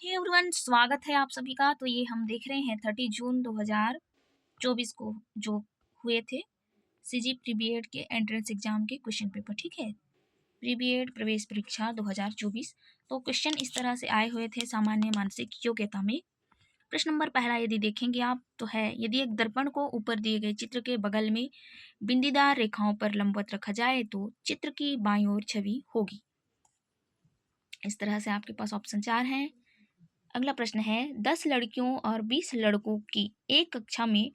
Hey everyone, स्वागत है आप सभी का। तो ये हम देख रहे हैं 30 जून 2024 को जो हुए थे सीजी प्री बीएड के एंट्रेंस एग्जाम के क्वेश्चन पेपर। ठीक है, प्री बीएड प्रवेश परीक्षा 2024। तो क्वेश्चन इस तरह से आए हुए थे सामान्य मानसिक योग्यता में। प्रश्न नंबर पहला यदि देखेंगे आप तो है, यदि एक दर्पण को ऊपर दिए गए चित्र के बगल में बिंदीदार रेखाओं पर लंबवत रखा जाए तो चित्र की बाईं ओर छवि होगी। इस तरह से आपके पास ऑप्शन 4 हैं। अगला प्रश्न है, 10 लड़कियों और 20 लड़कों की एक कक्षा में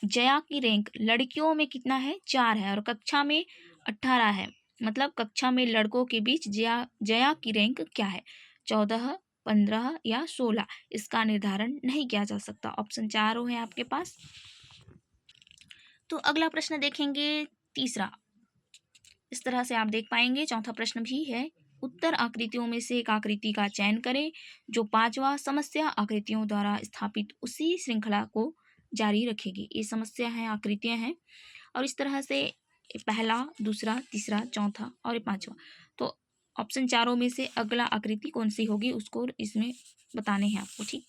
जया की रैंक लड़कियों में कितना है? 4 है और कक्षा में 18 है। मतलब कक्षा में लड़कों के बीच जया की रैंक क्या है? 14, 15 या 16? इसका निर्धारण नहीं किया जा सकता। ऑप्शन 4 है आपके पास। तो अगला प्रश्न देखेंगे तीसरा। इस तरह से आप देख पाएंगे। चौथा प्रश्न भी है, उत्तर आकृतियों में से एक आकृति का चयन करें जो पांचवा समस्या आकृतियों द्वारा स्थापित उसी श्रृंखला को जारी रखेगी। ये समस्या है, आकृतियां हैं और इस तरह से पहला, दूसरा, तीसरा, चौथा और ये पांचवा। तो ऑप्शन 4 में से अगला आकृति कौन सी होगी उसको इसमें बताने हैं आपको। ठीक,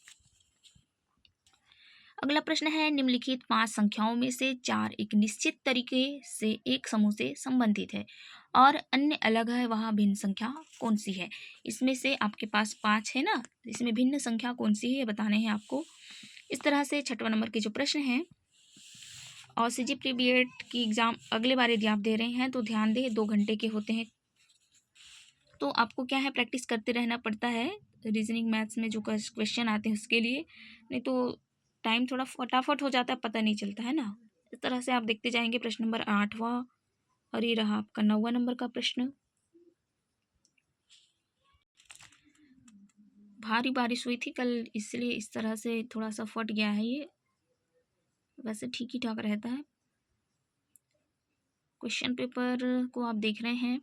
अगला प्रश्न है, निम्नलिखित 5 संख्याओं में से 4 एक निश्चित तरीके से एक समूह से संबंधित है और अन्य अलग है, वह भिन्न संख्या कौन सी है? इसमें से आपके पास 5 है ना, इसमें भिन्न संख्या कौन सी है बताने हैं आपको। इस तरह से 6वां नंबर के जो प्रश्न हैं और सीजी प्री बीएड की एग्जाम अगले बार यदि आप दे रहे हैं तो ध्यान दें, 2 घंटे के होते हैं। तो आपको क्या है, प्रैक्टिस करते रहना पड़ता है रीजनिंग मैथ्स में जो क्वेश्चन आते हैं उसके लिए, नहीं तो टाइम थोड़ा फटाफट हो जाता है, पता नहीं चलता है ना। इस तरह से आप देखते जाएंगे। प्रश्न नंबर 8वां और ये रहा आपका 9वां नंबर का प्रश्न। भारी बारिश हुई थी कल, इसलिए इस तरह से थोड़ा सा फट गया है ये, वैसे ठीक ही ठाक रहता है। क्वेश्चन पेपर को आप देख रहे हैं।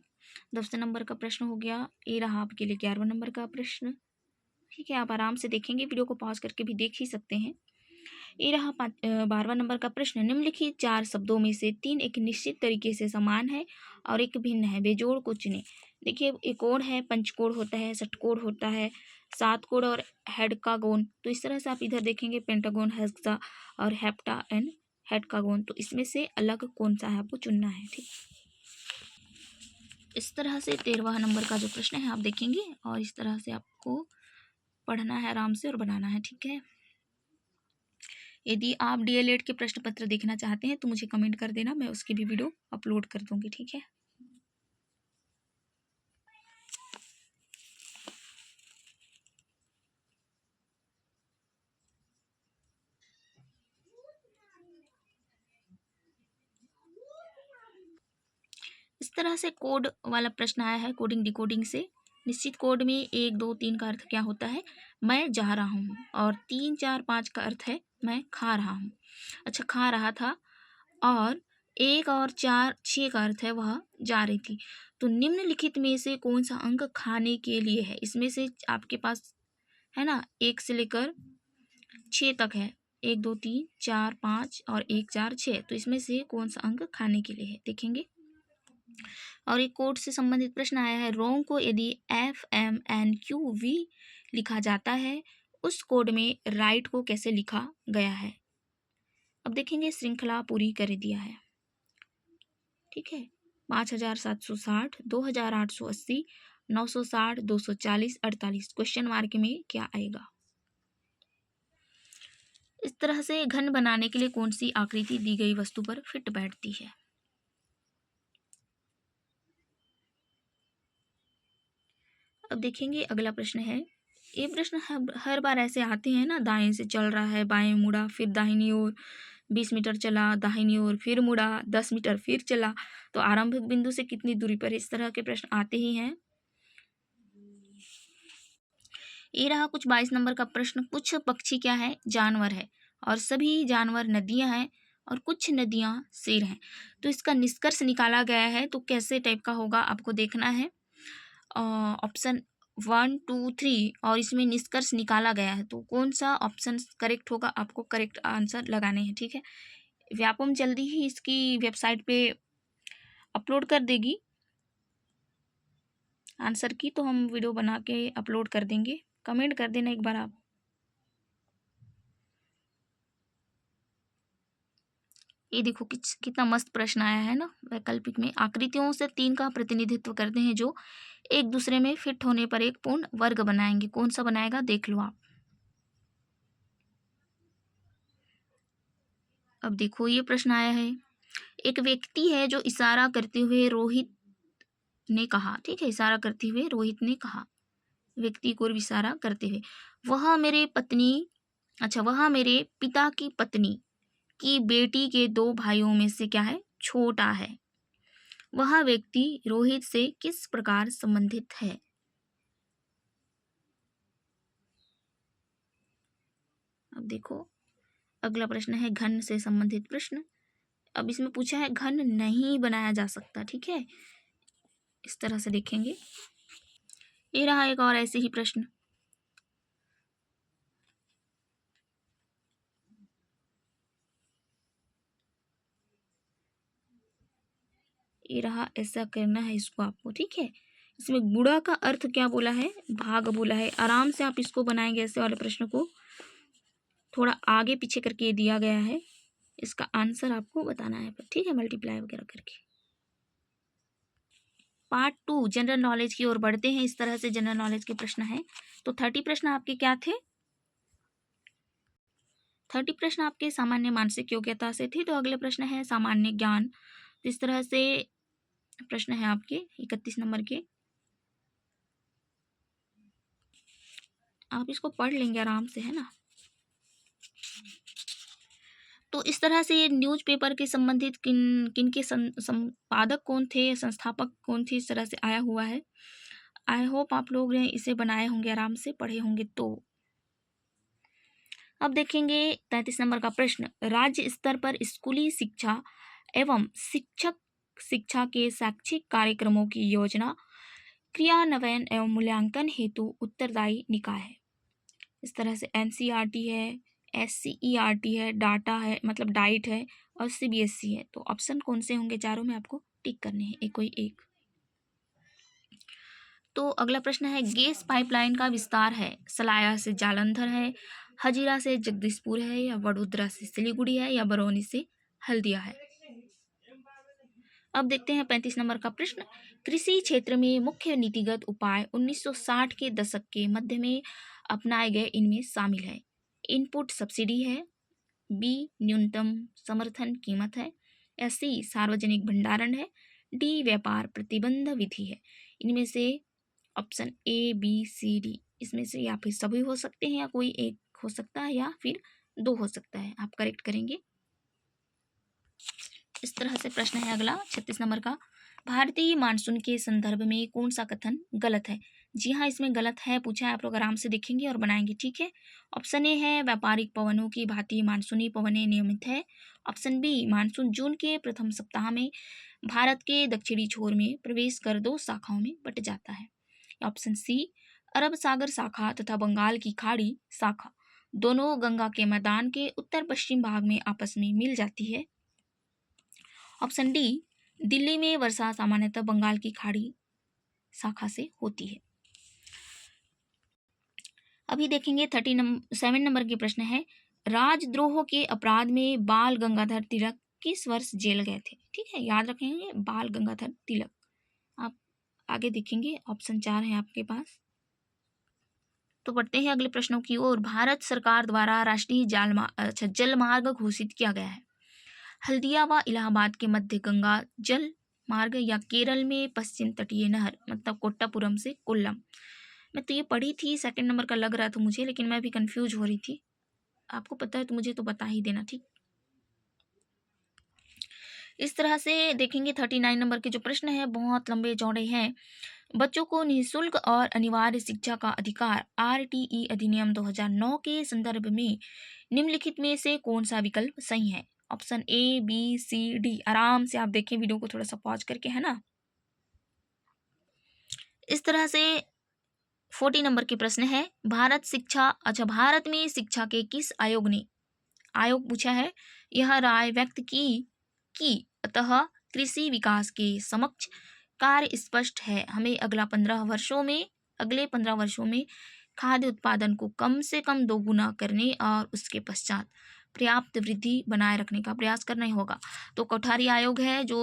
10 नंबर का प्रश्न हो गया। ये रहा आपके लिए 11वां नंबर का प्रश्न। ठीक है, आप आराम से देखेंगे, वीडियो को पॉज करके भी देख ही सकते हैं। ये रहा 12वां नंबर का प्रश्न। निम्नलिखित 4 शब्दों में से 3 एक निश्चित तरीके से समान है और एक भिन्न है, बेजोड़ को चुनें। देखिए, एक कोण है, पंचकोण होता है, षटकोण होता है, सात कोण और हेक्सागोन। तो इस तरह से आप इधर देखेंगे, पेंटागोन, हेक्सा और हेप्टा एंड हेक्सागोन। तो इसमें से अलग कौन सा है आपको चुनना है। ठीक, इस तरह से 13वां नंबर का जो प्रश्न है आप देखेंगे और इस तरह से आपको पढ़ना है आराम से और बनाना है। ठीक है, यदि आप डीएलएड के प्रश्न पत्र देखना चाहते हैं तो मुझे कमेंट कर देना, मैं उसकी भी वीडियो अपलोड कर दूंगी। ठीक है, इस तरह से कोड वाला प्रश्न आया है, कोडिंग डिकोडिंग से। निश्चित कोड में 1, 2, 3 का अर्थ क्या होता है? मैं जा रहा हूँ। और 3, 4, 5 का अर्थ है मैं खा रहा हूँ। अच्छा, खा रहा था। और 1 और 4, 6 का अर्थ है वह जा रही थी। तो निम्नलिखित में से कौन सा अंक खाने के लिए है? इसमें से आपके पास है ना, 1 से लेकर 6 तक है। 1, 2, 3, 4, 5 और 1, 4, 6। तो इसमें से कौन सा अंक खाने के लिए है देखेंगे। और एक कोड से संबंधित प्रश्न आया है, रोम को यदि FMNQV लिखा जाता है उस कोड में राइट को कैसे लिखा गया है? अब देखेंगे, श्रृंखला पूरी कर दिया है। ठीक है, 5760, 2880, 960, 240, 48। क्वेश्चन मार्क में क्या आएगा? इस तरह से घन बनाने के लिए कौन सी आकृति दी गई वस्तु पर फिट बैठती है? अब देखेंगे अगला प्रश्न है। ये प्रश्न हर बार ऐसे आते हैं ना, दाएं से चल रहा है, बाएं मुड़ा, फिर दाहिनी ओर 20 मीटर चला, दाहिनी ओर फिर मुड़ा, 10 मीटर फिर चला, तो आरंभिक बिंदु से कितनी दूरी पर? इस तरह के प्रश्न आते ही हैं। ये रहा कुछ 22 नंबर का प्रश्न। कुछ पक्षी क्या है? जानवर है और सभी जानवर नदियां हैं और कुछ नदियां शेर हैं। तो इसका निष्कर्ष निकाला गया है, तो कैसे टाइप का होगा आपको देखना है। ऑप्शन 1, 2, 3 और इसमें निष्कर्ष निकाला गया है, तो कौन सा ऑप्शन करेक्ट होगा आपको करेक्ट आंसर लगाने हैं। ठीक है, व्यापम जल्दी ही इसकी वेबसाइट पे अपलोड कर देगी आंसर की, तो हम वीडियो बना के अपलोड कर देंगे। कमेंट कर देना एक बार आप। ये देखो कितना मस्त प्रश्न आया है ना। वैकल्पिक में आकृतियों से तीन का प्रतिनिधित्व करते हैं जो एक दूसरे में फिट होने पर एक पूर्ण वर्ग बनाएंगे। कौन सा बनाएगा देख लो आप। अब देखो ये प्रश्न आया है, एक व्यक्ति है जो इशारा करते हुए रोहित ने कहा, ठीक है, इशारा करते हुए रोहित ने कहा, व्यक्ति को इशारा करते हुए, वह मेरे पत्नी अच्छा वह मेरे पिता की पत्नी की बेटी के दो भाइयों में से क्या है, छोटा है। वह व्यक्ति रोहित से किस प्रकार संबंधित है। अब देखो अगला प्रश्न है घन से संबंधित प्रश्न। अब इसमें पूछा है घन नहीं बनाया जा सकता, ठीक है, इस तरह से देखेंगे। ये रहा एक और ऐसे ही प्रश्न। ये रहा, ऐसा करना है इसको आपको, ठीक है। इसमें गुणा का अर्थ क्या बोला है, भाग बोला है। आराम से आप इसको बनाएंगे, ऐसे वाले प्रश्न को थोड़ा आगे पीछे करके दिया गया है, इसका आंसर आपको बताना है, ठीक है, मल्टीप्लाई वगैरह करके। पार्ट 2 जनरल नॉलेज की ओर बढ़ते हैं। इस तरह से जनरल नॉलेज के प्रश्न हैं। तो 30 प्रश्न आपके क्या थे, 30 प्रश्न आपके सामान्य मानसिक योग्यता से थे। तो अगले प्रश्न है सामान्य ज्ञान। इस तरह से प्रश्न है आपके 31 नंबर के। आप इसको पढ़ लेंगे आराम से, है ना। तो इस तरह से ये न्यूज़पेपर के संबंधित किन किन के संपादक कौन थे, संस्थापक कौन थे, इस तरह से आया हुआ है। आई होप आप लोग ने इसे बनाए होंगे, आराम से पढ़े होंगे। तो अब देखेंगे 33 नंबर का प्रश्न, राज्य स्तर पर स्कूली शिक्षा एवं शिक्षक शिक्षा के शैक्षिक कार्यक्रमों की योजना क्रियान्वयन एवं मूल्यांकन हेतु उत्तरदायी निकाय है। इस तरह से एनसीईआरटी है, एससीईआरटी है, डाटा है मतलब डाइट है और सीबीएसई है। तो ऑप्शन कौन से होंगे, चारों में आपको टिक करने हैं, एक कोई एक। तो अगला प्रश्न है गैस पाइपलाइन का विस्तार है, सलाया से जालंधर है, हजीरा से जगदीशपुर है, या वडोदरा से सिलीगुड़ी है, या बरौनी से हल्दिया है। अब देखते हैं 35 नंबर का प्रश्न, कृषि क्षेत्र में मुख्य नीतिगत उपाय 1960 के दशक के मध्य में अपनाए गए इनमें शामिल है। इनपुट सब्सिडी है, बी न्यूनतम समर्थन कीमत है, या सी सार्वजनिक भंडारण है, डी व्यापार प्रतिबंध विधि है। इनमें से option A B C D, इसमें से या फिर सभी हो सकते हैं या कोई एक हो सकता है या फिर दो हो सकता है, आप करेक्ट करेंगे। इस तरह से प्रश्न है अगला 36 नंबर का, भारतीय मानसून के संदर्भ में कौन सा कथन गलत है। जी हाँ, इसमें गलत है पूछा है, आप लोग आराम से देखेंगे और बनाएंगे, ठीक है। ऑप्शन ए है व्यापारिक पवनों की भांति मानसूनी पवनें नियमित है। ऑप्शन बी मानसून जून के प्रथम सप्ताह में भारत के दक्षिणी छोर में प्रवेश कर दो शाखाओं में बट जाता है। ऑप्शन सी अरब सागर शाखा तथा बंगाल की खाड़ी शाखा दोनों गंगा के मैदान के उत्तर पश्चिम भाग में आपस में मिल जाती है। ऑप्शन डी दिल्ली में वर्षा सामान्यतः बंगाल की खाड़ी शाखा से होती है। अभी देखेंगे 37 नंबर के प्रश्न है, राजद्रोह के अपराध में बाल गंगाधर तिलक किस वर्ष जेल गए थे। ठीक है, याद रखेंगे बाल गंगाधर तिलक। आप आगे देखेंगे, ऑप्शन 4 है आपके पास। तो बढ़ते हैं अगले प्रश्नों की ओर। भारत सरकार द्वारा राष्ट्रीय जल मार्ग घोषित किया गया है। हल्दिया व इलाहाबाद के मध्य गंगा जल मार्ग, या केरल में पश्चिम तटीय नहर मतलब कोट्टापुरम से कोल्लम। मैं तो ये पढ़ी थी, सेकंड नंबर का लग रहा था मुझे, लेकिन मैं भी कंफ्यूज हो रही थी। आपको पता है तो मुझे तो बता ही देना, ठीक। इस तरह से देखेंगे 39 नंबर के जो प्रश्न है बहुत लंबे चौड़े हैं। बच्चों को निःशुल्क और अनिवार्य शिक्षा का अधिकार आरटीई अधिनियम 2009 के संदर्भ में निम्नलिखित में से कौन सा विकल्प सही है। Option A B C D, आराम से आप देखें वीडियो को थोड़ा सा पॉज करके, है ना। इस तरह से 40 नंबर के प्रश्न है, भारत में शिक्षा के किस आयोग ने आयोग पूछा है यह राय व्यक्त की कि अतः कृषि विकास के समक्ष कार्य स्पष्ट है, हमें अगले 15 वर्षों में खाद्य उत्पादन को कम से कम दोगुना करने और उसके पश्चात पर्याप्त वृद्धि बनाए रखने का प्रयास करना ही होगा। तो कोठारी आयोग है जो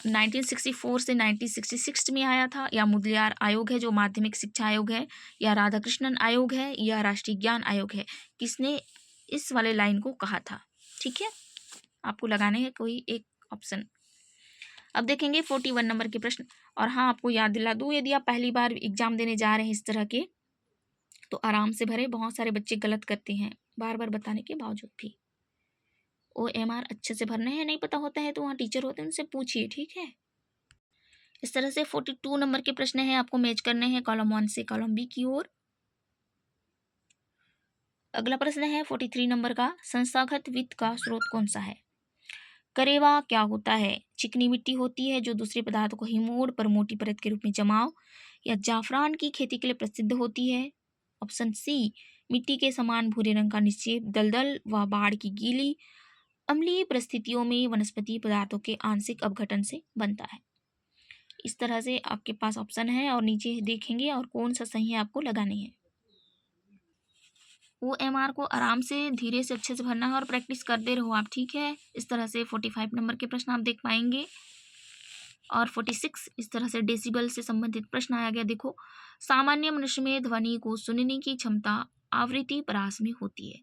1964 से 1966 में आया था, या मुदलियार आयोग है जो माध्यमिक शिक्षा आयोग है, या राधाकृष्णन आयोग है, या राष्ट्रीय ज्ञान आयोग है, किसने इस वाले लाइन को कहा था। ठीक है, आपको लगाने हैं कोई एक ऑप्शन। अब देखेंगे 41 नंबर के प्रश्न। और हाँ, आपको याद दिला दूँ, यदि आप पहली बार एग्जाम देने जा रहे हैं इस तरह के, तो आराम से भरे। बहुत सारे बच्चे गलत करते हैं बार बार बताने के बावजूद भी। OMR अच्छे से भरने हैं, नहीं पता होता है तो वहाँ टीचर होते हैं, उनसे पूछिए। ठीक है, इस तरह से 42 नंबर के प्रश्न हैं, आपको मैच करने हैं कॉलम 1 से कॉलम B की ओर। अगला प्रश्न है 43 नंबर का, संस्थागत वित्त का स्रोत कौन सा है। करेवा क्या होता है। चिकनी मिट्टी होती है जो दूसरे पदार्थों को हिमोड़ पर मोटी परत के रूप में जमाव या जाफरान की खेती के लिए प्रसिद्ध होती है। ऑप्शन सी, मिट्टी के समान भूरे रंग का निक्षेप दलदल व बाढ़ की गीली अम्लीय परिस्थितियों में वनस्पति पदार्थों के आंशिक अपघटन से बनता है। इस तरह से आपके पास ऑप्शन है और नीचे देखेंगे और कौन सा सही है आपको लगानी है। OMR को आराम से धीरे से अच्छे से भरना है और प्रैक्टिस करते रहो आप। ठीक है, इस तरह से 45 नंबर के प्रश्न आप देख पाएंगे। और 46 इस तरह से डेसिबल से संबंधित प्रश्न आया गया। देखो, सामान्य मनुष्य में ध्वनि को सुनने की क्षमता आवृत्ति परास में होती है।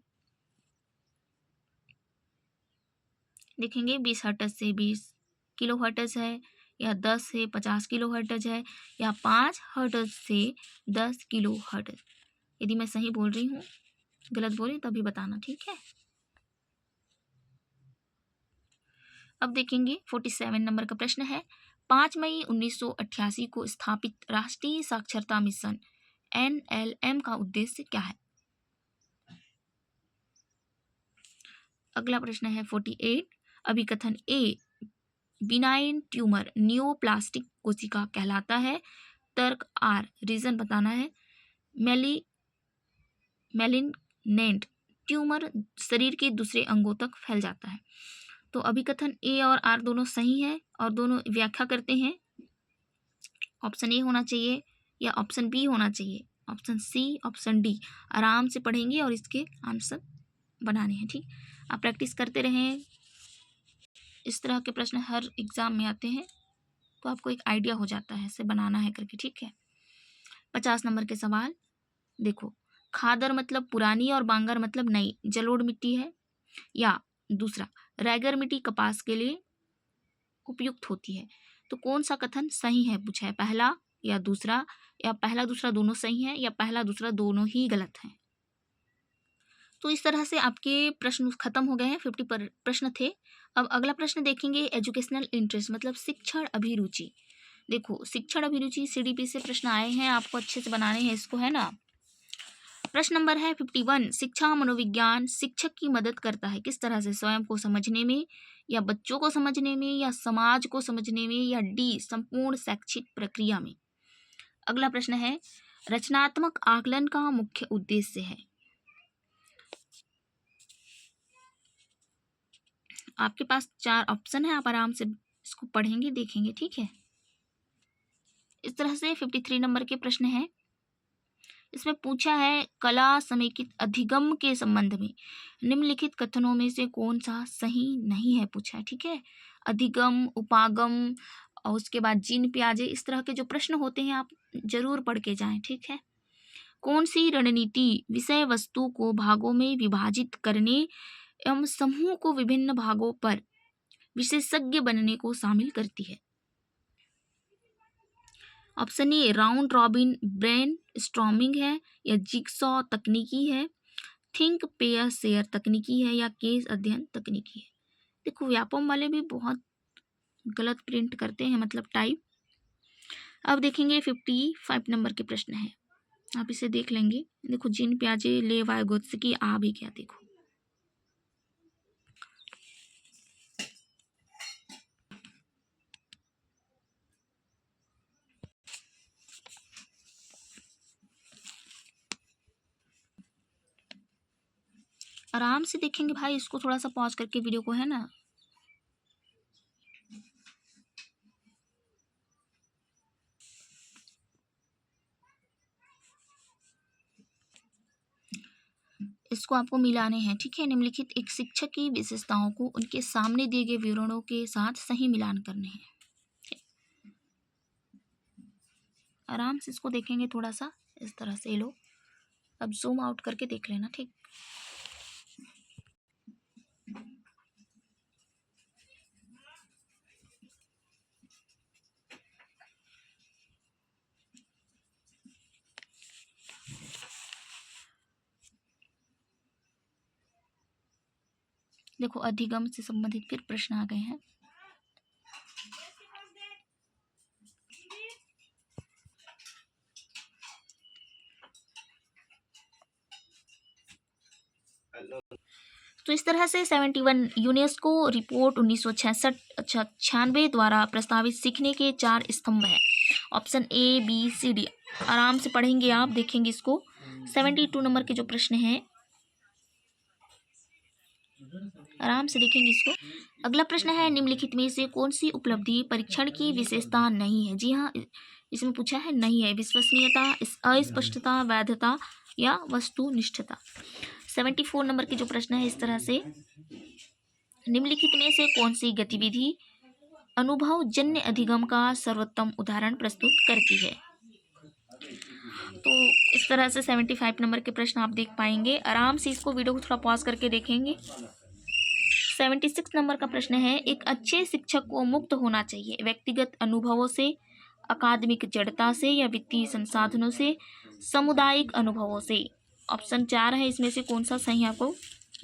देखेंगे 20 हर्ट्ज से 20 किलो हर्ट्ज है, या 10 से 50 किलो हर्ट्ज है, या 5 हर्ट्ज से 10 किलो हर्ट्ज। यदि मैं सही बोल रही हूँ, गलत बोली तभी बताना। ठीक है, अब देखेंगे 47 नंबर का प्रश्न है, 5 मई 1988 को स्थापित राष्ट्रीय साक्षरता मिशन NLM का उद्देश्य क्या है। अगला प्रश्न है 48, अभिकथन A बिनाइन ट्यूमर नियोप्लास्टिक कोशिका कहलाता है। तर्क R, रीजन बताना है। मैलिग्नेंट ट्यूमर शरीर के दूसरे अंगों तक फैल जाता है। तो अभिकथन A और R दोनों सही है और दोनों व्याख्या करते हैं। ऑप्शन A होना चाहिए या ऑप्शन B होना चाहिए, ऑप्शन C, ऑप्शन D। आराम से पढ़ेंगे और इसके आंसर बनाने हैं। ठीक, आप प्रैक्टिस करते रहें। इस तरह के प्रश्न हर एग्जाम में आते हैं, तो आपको एक आइडिया हो जाता है ऐसे बनाना है करके। ठीक है, 50 नंबर के सवाल देखो, खादर मतलब पुरानी और बांगर मतलब नई जलोढ़ मिट्टी है, या दूसरा रैगर मिट्टी कपास के लिए उपयुक्त होती है। तो कौन सा कथन सही है पूछा है, पहला या दूसरा, या पहला दूसरा दोनों सही है, या पहला दूसरा दोनों ही गलत हैं। तो इस तरह से आपके प्रश्न खत्म हो गए हैं। 50 प्रश्न थे। अब अगला प्रश्न देखेंगे, एजुकेशनल इंटरेस्ट मतलब शिक्षण अभिरुचि। देखो, शिक्षण अभिरुचि CDP से प्रश्न आए हैं, आपको अच्छे से बनाने हैं इसको, है ना। प्रश्न नंबर है 51, शिक्षा मनोविज्ञान शिक्षक की मदद करता है किस तरह से, स्वयं को समझने में, या बच्चों को समझने में, या समाज को समझने में, या D संपूर्ण शैक्षिक प्रक्रिया में। अगला प्रश्न है, रचनात्मक आकलन का मुख्य उद्देश्य है। आपके पास 4 ऑप्शन है, आप आराम से इसको पढ़ेंगे देखेंगे। ठीक है, इस तरह से 53 नंबर के प्रश्न है। इसमें पूछा है, कला समेकित अधिगम के संबंध में निम्नलिखित कथनों में से कौन सा सही नहीं है पूछा है। ठीक है, अधिगम, उपागम और उसके बाद जिन प्याजे, इस तरह के जो प्रश्न होते हैं आप जरूर पढ़ के जाएं। ठीक है, कौन सी रणनीति विषय वस्तु को भागों में विभाजित करने एवं समूह को विभिन्न भागों पर विशेषज्ञ बनने को शामिल करती है। Option A round robin brain storming है, या जिगसॉ तकनीकी है, थिंक पेयर शेयर तकनीकी है, या केस अध्ययन तकनीकी है। देखो, व्यापम वाले भी बहुत गलत प्रिंट करते हैं, मतलब टाइप। अब देखेंगे 55 नंबर के प्रश्न है, आप इसे देख लेंगे। देखो, जिन प्याजे ले वायगोत्स्की आ भी गया। देखो, आराम से देखेंगे भाई, इसको थोड़ा सा पॉज करके वीडियो को, है ना। इसको आपको मिलाने हैं, ठीक है। निम्नलिखित एक शिक्षक की विशेषताओं को उनके सामने दिए गए विवरणों के साथ सही मिलान करने हैं। आराम से इसको देखेंगे थोड़ा सा इस तरह से लो। अब जूम आउट करके देख लेना, ठीक। देखो अधिगम से संबंधित फिर प्रश्न आ गए हैं। तो इस तरह से 71 यूनेस्को रिपोर्ट 1996 द्वारा प्रस्तावित सीखने के 4 स्तंभ है। Option A B C D आराम से पढ़ेंगे आप, देखेंगे इसको। 72 नंबर के जो प्रश्न हैं आराम से देखेंगे इसको। अगला प्रश्न है निम्नलिखित में से कौन सी उपलब्धि परीक्षण की विशेषता नहीं है। जी हाँ, इसमें पूछा है नहीं है। विश्वसनीयता, अस्पष्टता, वैधता या वस्तुनिष्ठता। 74 नंबर के जो प्रश्न है इस तरह से, निम्नलिखित में से कौन सी गतिविधि अनुभव जन्य अधिगम का सर्वोत्तम उदाहरण प्रस्तुत करती है। तो इस तरह से 75 नंबर के प्रश्न आप देख पाएंगे। आराम से इसको वीडियो को थोड़ा पॉज करके देखेंगे। 76 नंबर का प्रश्न है, एक अच्छे शिक्षक को मुक्त होना चाहिए व्यक्तिगत अनुभवों से, अकादमिक जड़ता से या वित्तीय संसाधनों से, सामुदायिक अनुभवों से। ऑप्शन 4 है, इसमें से कौन सा सही आपको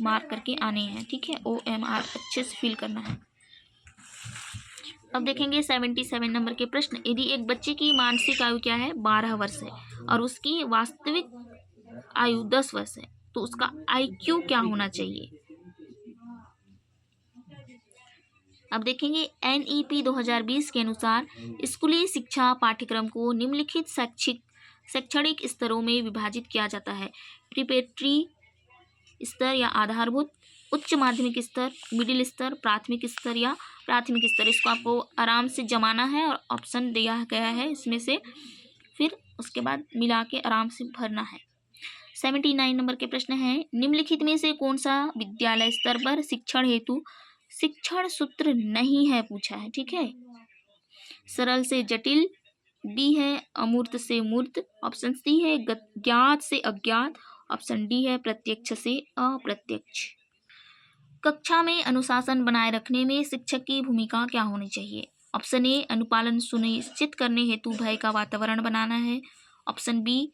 मार्क करके आने हैं, ठीक है। OMR अच्छे से फिल करना है। अब देखेंगे 77 नंबर के प्रश्न, यदि एक बच्चे की मानसिक आयु क्या है 12 वर्ष है और उसकी वास्तविक आयु 10 वर्ष है, तो उसका IQ क्या होना चाहिए। अब देखेंगे NEP 2020 के अनुसार स्कूली शिक्षा पाठ्यक्रम को निम्नलिखित शैक्षणिक स्तरों में विभाजित किया जाता है। प्रीपेटरी स्तर या आधारभूत, उच्च माध्यमिक स्तर, मिडिल स्तर, प्राथमिक स्तर या प्राथमिक स्तर। इसको आपको आराम से जमाना है और ऑप्शन दिया गया है इसमें से, फिर उसके बाद मिला के आराम से भरना है। 79 नंबर के प्रश्न है, निम्नलिखित में से कौन सा विद्यालय स्तर पर शिक्षण हेतु शिक्षण सूत्र नहीं है पूछा है, ठीक है। सरल से जटिल, बी है अमूर्त से मूर्त, ऑप्शन सी है ज्ञात से अज्ञात, ऑप्शन डी है प्रत्यक्ष से अप्रत्यक्ष। कक्षा में अनुशासन बनाए रखने में शिक्षक की भूमिका क्या होनी चाहिए। ऑप्शन ए अनुपालन सुनिश्चित करने हेतु भय का वातावरण बनाना है, ऑप्शन बी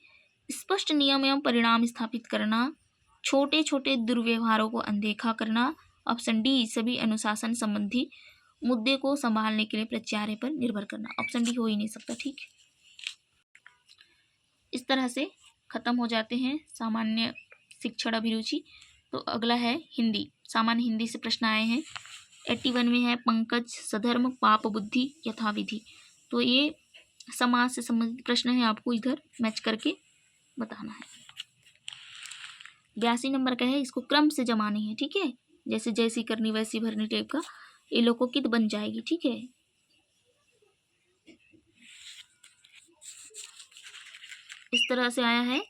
स्पष्ट नियम एवं परिणाम स्थापित करना, छोटे छोटे दुर्व्यवहारों को अनदेखा करना, ऑप्शन डी सभी अनुशासन संबंधी मुद्दे को संभालने के लिए प्राचार्य पर निर्भर करना। ऑप्शन डी हो ही नहीं सकता, ठीक। इस तरह से खत्म हो जाते हैं सामान्य शिक्षण अभिरुचि। तो अगला है हिंदी। सामान्य हिंदी से प्रश्न आए हैं। 81 में है पंकज सधर्म पाप बुद्धि यथाविधि। तो ये समाज से संबंधित प्रश्न है, आपको इधर मैच करके बताना है। 82 नंबर का है, इसको क्रम से जमाने हैं, ठीक है। जैसे जैसी करनी वैसी भरनी टाइप का ये लोकोकित बन जाएगी, ठीक है। इस तरह से आया है,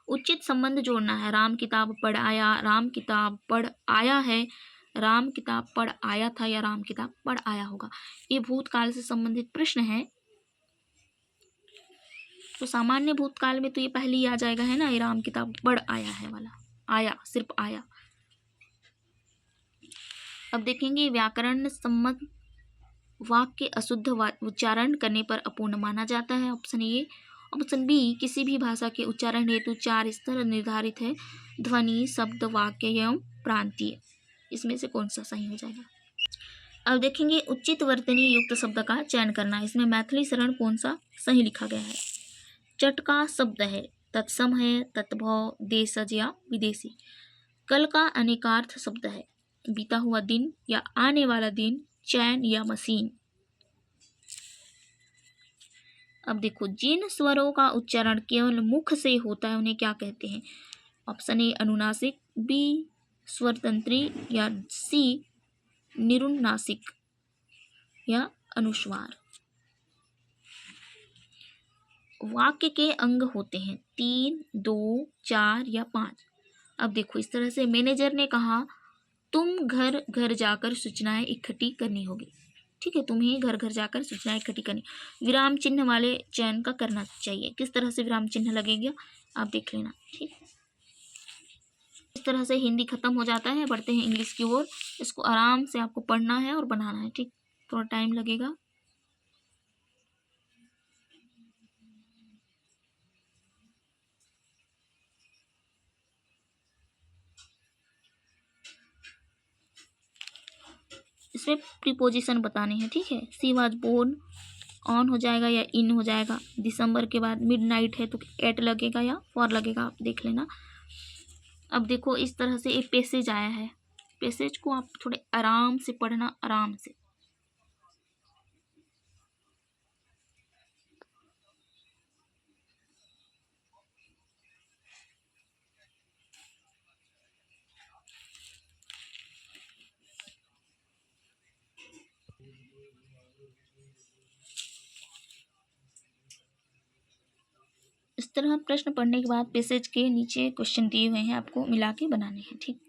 उचित संबंध जोड़ना है। राम किताब पढ़ आया, राम किताब पढ़ आया है, राम किताब पढ़ आया था या राम किताब पढ़ आया होगा। ये भूतकाल से संबंधित प्रश्न है। तो सामान्य भूतकाल में तो ये पहले ही आ जाएगा, है ना, ये राम किताब पढ़ आया है वाला, आया सिर्फ आया। अब देखेंगे व्याकरण सम्मत वाक्य अशुद्ध उच्चारण करने पर अपूर्ण माना जाता है, ऑप्शन ए। ऑप्शन बी किसी भी भाषा के उच्चारण हेतु 4 स्तर निर्धारित है, ध्वनि, शब्द, वाक्य एवं प्रांतीय। इसमें से कौन सा सही हो जाएगा। अब देखेंगे उचित वर्तनी युक्त शब्द का चयन करना है। इसमें मैथिली शरण कौन सा सही लिखा गया है। चट का शब्द है, तत्सम है, तत्भव, देशज या विदेशी। कल का अनेकार्थ शब्द है, बीता हुआ दिन या आने वाला दिन, चैन या मशीन। अब देखो जिन स्वरों का उच्चारण केवल मुख से होता है उन्हें क्या कहते हैं। ऑप्शन ए अनुनासिक, बी स्वरतंत्री या सी निरुनासिक या अनुस्वार। वाक्य के अंग होते हैं 3, 2, 4 या 5। अब देखो इस तरह से मैनेजर ने कहा तुम घर घर जाकर सूचनाएं इकट्ठी करनी होगी। ठीक है, तुम्हें घर घर जाकर सूचनाएं इकट्ठी करनी। विराम चिन्ह वाले चयन का करना चाहिए। किस तरह से विराम चिन्ह लगेगा आप देख लेना। ठीक, इस तरह से हिंदी खत्म हो जाता है। बढ़ते हैं इंग्लिश की ओर। इसको आराम से आपको पढ़ना है और बनाना है। ठीक, थोड़ा टाइम लगेगा। इसमें प्रीपोजिशन बताने हैं। ठीक है, सी वाज बोर्न, ऑन हो जाएगा या इन हो जाएगा। दिसंबर के बाद मिडनाइट है तो एट लगेगा या फॉर लगेगा, आप देख लेना। अब देखो इस तरह से एक पैसेज आया है। पैसेज को आप थोड़े आराम से पढ़ना, आराम से। इस तरह प्रश्न पढ़ने के बाद पैसेज के नीचे क्वेश्चन दिए हुए हैं, आपको मिला के बनाने हैं। ठीक,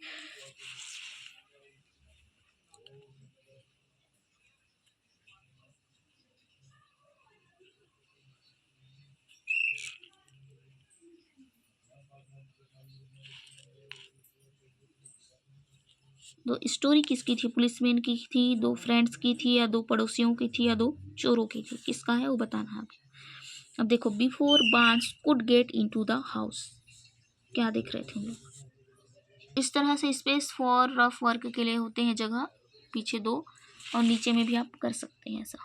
दो स्टोरी किसकी थी? पुलिसमैन की थी, दो फ्रेंड्स की थी, या दो पड़ोसियों की थी, या दो चोरों की थी? किसका है वो बताना है आपको। अब देखो बिफोर बांस could get into the house, क्या देख रहे थे हम लोग। इस तरह से स्पेस फॉर रफ वर्क के लिए होते हैं जगह, पीछे दो, और नीचे में भी आप कर सकते हैं ऐसा।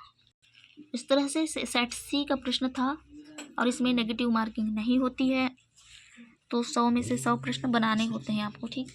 इस तरह से सेट सी का प्रश्न था, और इसमें नेगेटिव मार्किंग नहीं होती है। तो 100 में से 100 प्रश्न बनाने होते हैं आपको। ठीक,